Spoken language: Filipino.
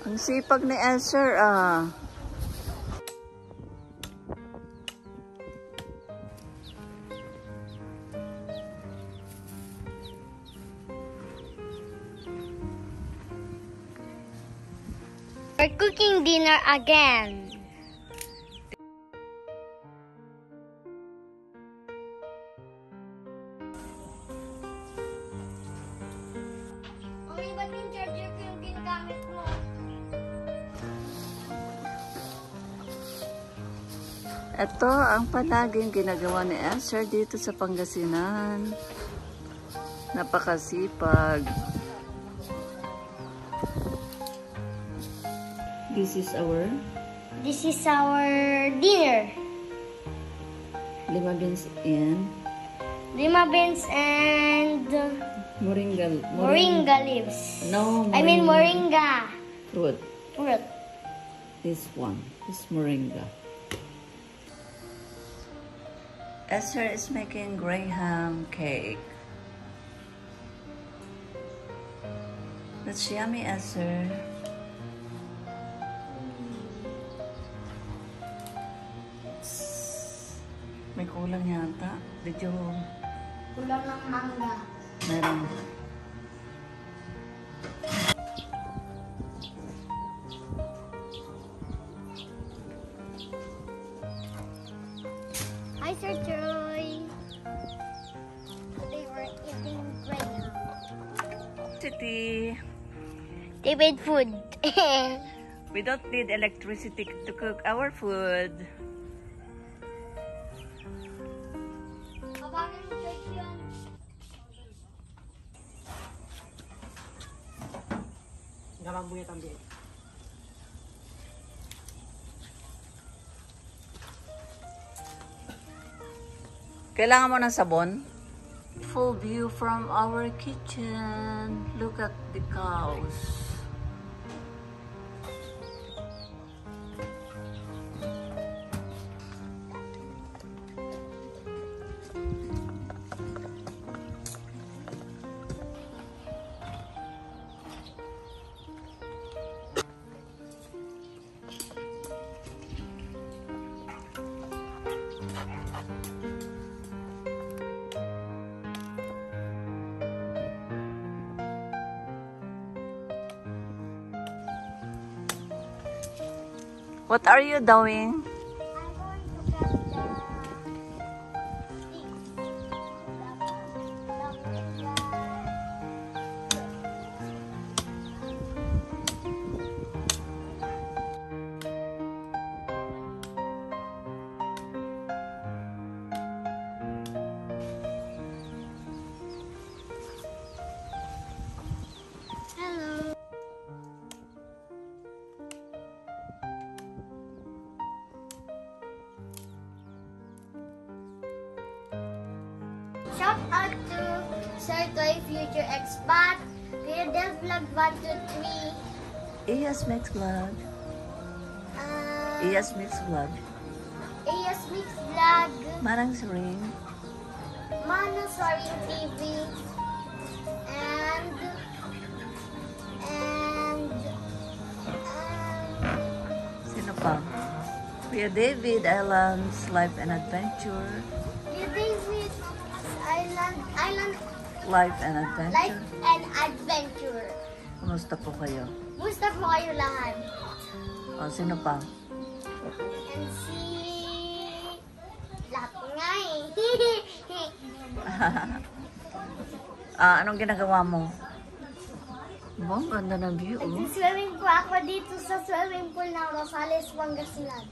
Ang sipag ni Esther, ah. We're cooking dinner again. Mami, ba't yung charger ko yung ginagamit mo? Ito ang palaging ginagawa ni Esther dito sa Pangasinan. Napakasipag. This is our dinner. lima beans and Lima beans and moringa leaves. No, I mean moringa fruit. fruit. This one is moringa. Esther is making graham cake. That's yummy, Esther. May kulang yata. Did you... Kulang ng mangga. Meron. Hi, Sir Troy. Today we're eating graham. City. David food. We don't need electricity to cook our food. Kailangan mo ng sabon? Full view from our kitchen. Look at the cows. What are you doing? Shout out to Sir Toy Future Expat, Kuya Del Vlog 123, Iyas Mix Vlog. Iyas Mix Vlog. Iyas Mix Vlog, Marang Suring. Mano Soaring TV, and Sino pa? Kuya David Islands Life and Adventure. Kuya David Island Life and Adventure. Life and Adventure. Kumusta po kayo? Musta po kayo lahat? O, sino pa? And si... lahat nga eh. Anong ginagawa mo? Ang ganda ng view, oh. Nag-swimming po ako dito sa swimming pool ng Rosales, Pangasinan.